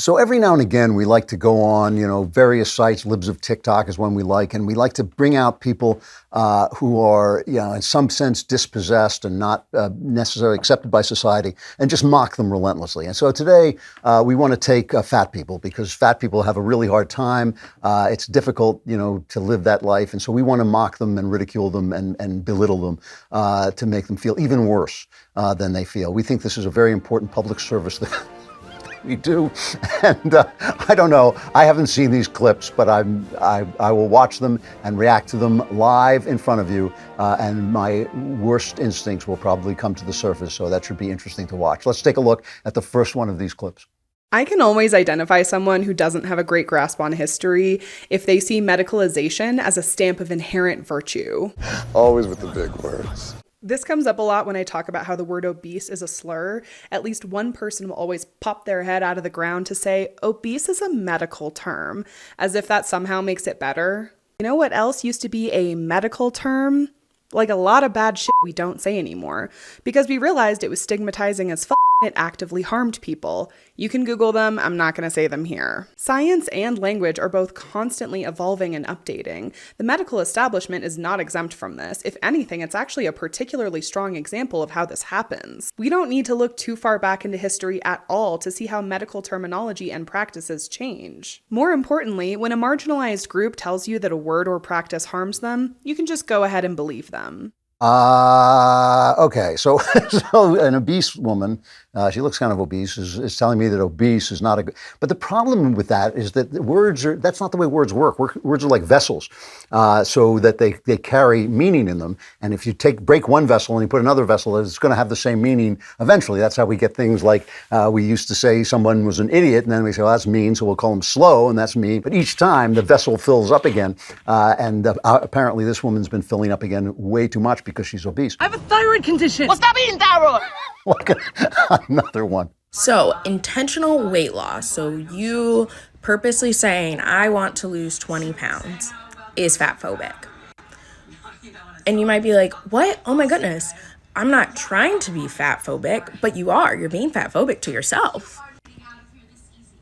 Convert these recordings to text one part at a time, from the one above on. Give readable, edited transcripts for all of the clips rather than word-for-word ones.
So every now and again, we like to go on, various sites. Libs of TikTok is one we like, and we like to bring out people who are, in some sense, dispossessed and not necessarily accepted by society, and just mock them relentlessly. And so today, we want to take fat people, because fat people have a really hard time. It's difficult, to live that life, and so we want to mock them and ridicule them and belittle them to make them feel even worse than they feel. We think this is a very important public service that we do. And I don't know, I haven't seen these clips, but I will watch them and react to them live in front of you. And my worst instincts will probably come to the surface. So that should be interesting to watch. Let's take a look at the first one of these clips. I can always identify someone who doesn't have a great grasp on history if they see medicalization as a stamp of inherent virtue. Always with the big words. This comes up a lot when I talk about how the word obese is a slur. At least one person will always pop their head out of the ground to say, obese is a medical term, as if that somehow makes it better. You know what else used to be a medical term? Like a lot of bad shit we don't say anymore, because we realized it was stigmatizing as fuck. It actively harmed people. You can Google them, I'm not going to say them here. Science and language are both constantly evolving and updating. The medical establishment is not exempt from this. If anything, it's actually a particularly strong example of how this happens. We don't need to look too far back into history at all to see how medical terminology and practices change. More importantly, when a marginalized group tells you that a word or practice harms them, you can just go ahead and believe them. Okay, so an obese woman, she looks kind of obese, is telling me that obese is not a good, but the problem with that is that that's not the way words work. Words are like vessels, so that they carry meaning in them. And if you break one vessel and you put another vessel, it's going to have the same meaning eventually. That's how we get things like, we used to say someone was an idiot, and then we say, well, that's mean, so we'll call them slow, and that's mean. But each time the vessel fills up again, and apparently this woman's been filling up again way too much because she's obese. I have a thyroid condition. What's that mean, thyroid? Look, another one. So, intentional weight loss, so you purposely saying, I want to lose 20 pounds, is fat phobic. And you might be like, what? Oh my goodness. I'm not trying to be fat phobic, but you are. You're being fat phobic to yourself.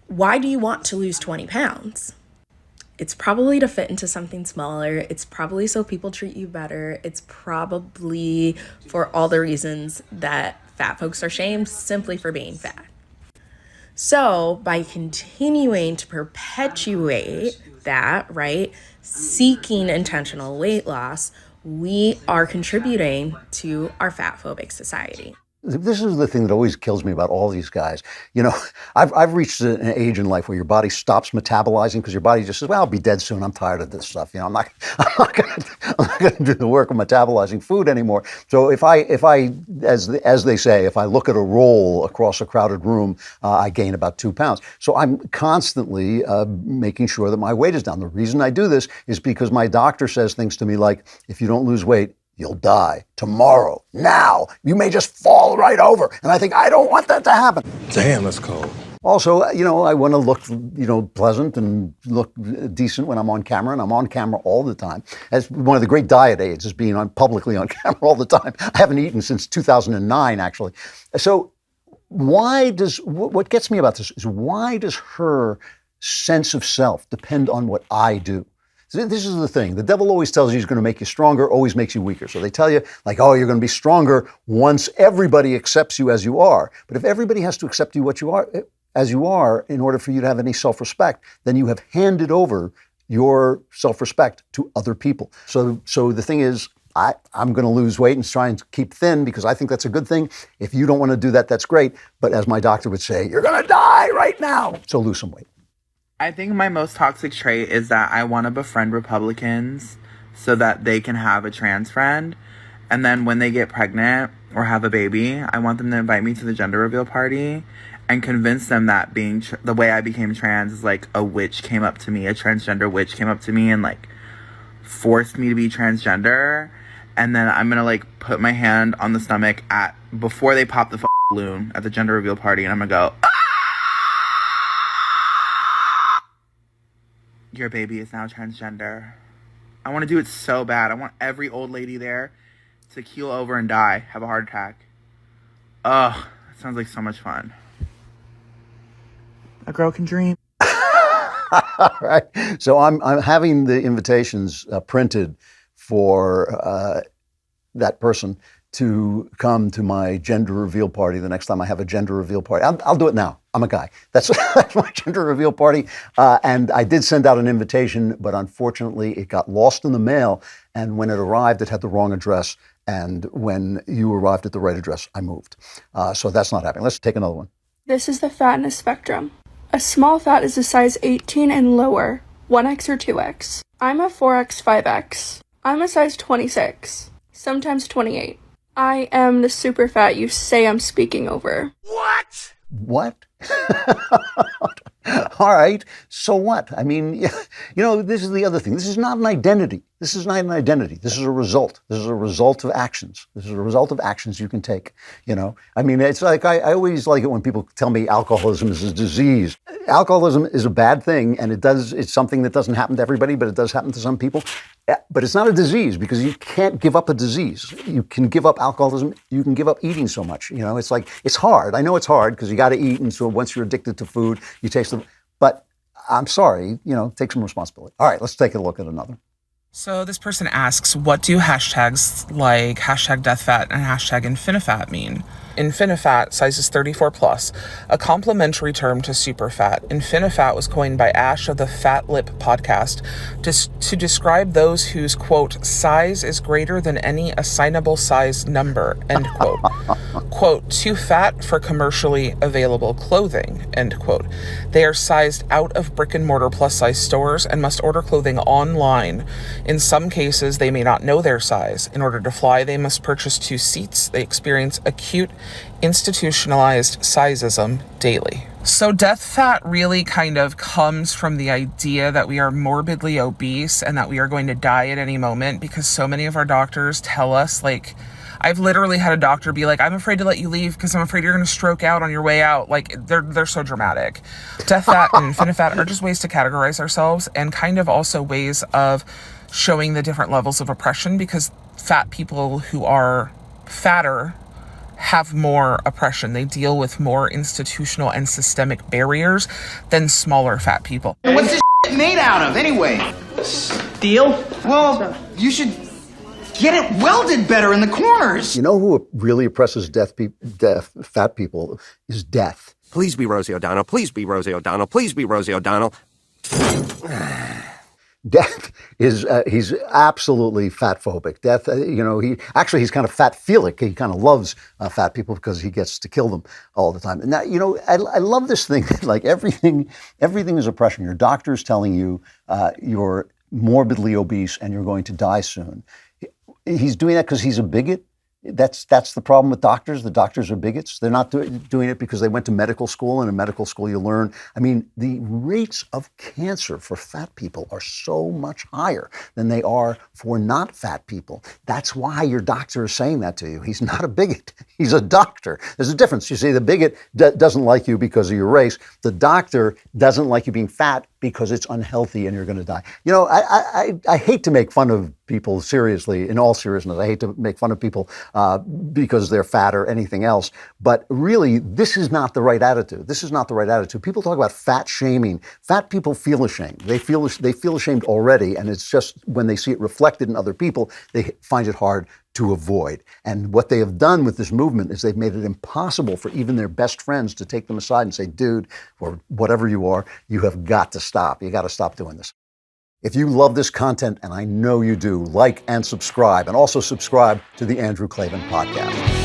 Why do you want to lose 20 pounds? It's probably to fit into something smaller. It's probably so people treat you better. It's probably for all the reasons that fat folks are shamed simply for being fat. So by continuing to perpetuate that, right, seeking intentional weight loss, we are contributing to our fat phobic society. This is the thing that always kills me about all these guys. I've reached an age in life where your body stops metabolizing because your body just says, well, I'll be dead soon. I'm tired of this stuff. I'm not going to do the work of metabolizing food anymore. So if I, as they say, if I look at a roll across a crowded room, I gain about 2 pounds. So I'm constantly making sure that my weight is down. The reason I do this is because my doctor says things to me like, if you don't lose weight, you'll die tomorrow. Now, you may just fall right over. And I think, I don't want that to happen. Damn, that's cold. Also, I want to look, pleasant and look decent when I'm on camera, and I'm on camera all the time. As one of the great diet aids is being publicly on camera all the time. I haven't eaten since 2009, actually. So what gets me about this is, why does her sense of self depend on what I do? This is the thing. The devil always tells you he's going to make you stronger, always makes you weaker. So they tell you, like, oh, you're going to be stronger once everybody accepts you as you are. But if everybody has to accept you as you are in order for you to have any self-respect, then you have handed over your self-respect to other people. So the thing is, I'm going to lose weight and try and keep thin because I think that's a good thing. If you don't want to do that, that's great. But as my doctor would say, you're going to die right now. So lose some weight. I think my most toxic trait is that I want to befriend Republicans so that they can have a trans friend. And then when they get pregnant or have a baby, I want them to invite me to the gender reveal party and convince them that being the way I became trans is like a witch came up to me, a transgender witch came up to me and like forced me to be transgender. And then I'm going to put my hand on the stomach before they pop the balloon at the gender reveal party. And I'm going to go, your baby is now transgender. I want to do it so bad. I want every old lady there to keel over and die, have a heart attack. Ugh, that sounds like so much fun. A girl can dream. All right. So I'm having the invitations printed for that person to come to my gender reveal party the next time I have a gender reveal party. I'll do it now. I'm a guy. That's my gender reveal party. And I did send out an invitation, but unfortunately it got lost in the mail. And when it arrived, it had the wrong address. And when you arrived at the right address, I moved. So that's not happening. Let's take another one. This is the fatness spectrum. A small fat is a size 18 and lower, 1X or 2X. I'm a 4X, 5X. I'm a size 26, sometimes 28. I am the super fat you say I'm speaking over. What? All right. So what? I mean, this is the other thing. This is not an identity. This is not an identity. This is a result. This is a result of actions. This is a result of actions you can take. I mean, it's like, I always like it when people tell me alcoholism is a disease. Alcoholism is a bad thing, and it's something that doesn't happen to everybody, but it does happen to some people. But it's not a disease because you can't give up a disease. You can give up alcoholism. You can give up eating so much. It's like, it's hard. I know it's hard because you got to eat. And so once you're addicted to food, you taste them. But I'm sorry, take some responsibility. All right, let's take a look at another. So this person asks, what do hashtags like #deathfat and #infinifat mean? Infinifat, sizes 34 plus, a complimentary term to superfat. Infinifat was coined by Ash of the Fat Lip podcast to describe those whose, quote, size is greater than any assignable size number, end quote. Quote, too fat for commercially available clothing, end quote. They are sized out of brick and mortar plus size stores and must order clothing online. In some cases, they may not know their size. In order to fly, they must purchase 2 seats. They experience acute institutionalized sizeism daily. So death fat really kind of comes from the idea that we are morbidly obese and that we are going to die at any moment, because so many of our doctors tell us, like, I've literally had a doctor be like, I'm afraid to let you leave because I'm afraid you're going to stroke out on your way out. Like, they're so dramatic. Death fat and infinifat are just ways to categorize ourselves, and kind of also ways of showing the different levels of oppression, because fat people who are fatter have more oppression. They deal with more institutional and systemic barriers than smaller fat people. What's this shit made out of anyway? Steel? Well, you should get it welded better in the corners. You know who really oppresses fat people is death. Please be Rosie O'Donnell. Please be Rosie O'Donnell. Please be Rosie O'Donnell. Death is, he's absolutely fat phobic. Death, he's kind of fat-philic. He kind of loves fat people because he gets to kill them all the time. And that, I love this thing, like everything is oppression. Your doctor's telling you you're morbidly obese and you're going to die soon. He's doing that because he's a bigot. That's the problem with doctors. The doctors are bigots. They're not doing it because they went to medical school, and in medical school you learn. I mean, the rates of cancer for fat people are so much higher than they are for not fat people. That's why your doctor is saying that to you. He's not a bigot. He's a doctor. There's a difference. You see, the bigot doesn't like you because of your race. The doctor doesn't like you being fat because it's unhealthy and you're going to die. I hate to make fun of people seriously, in all seriousness. I hate to make fun of people because they're fat or anything else. But really, this is not the right attitude. This is not the right attitude. People talk about fat shaming. Fat people feel ashamed. They feel ashamed already, and it's just when they see it reflected in other people, they find it hard to avoid. And what they have done with this movement is they've made it impossible for even their best friends to take them aside and say, dude, or whatever you are, you have got to stop. You got to stop doing this. If you love this content, and I know you do, like and subscribe, and also subscribe to the Andrew Klavan Podcast.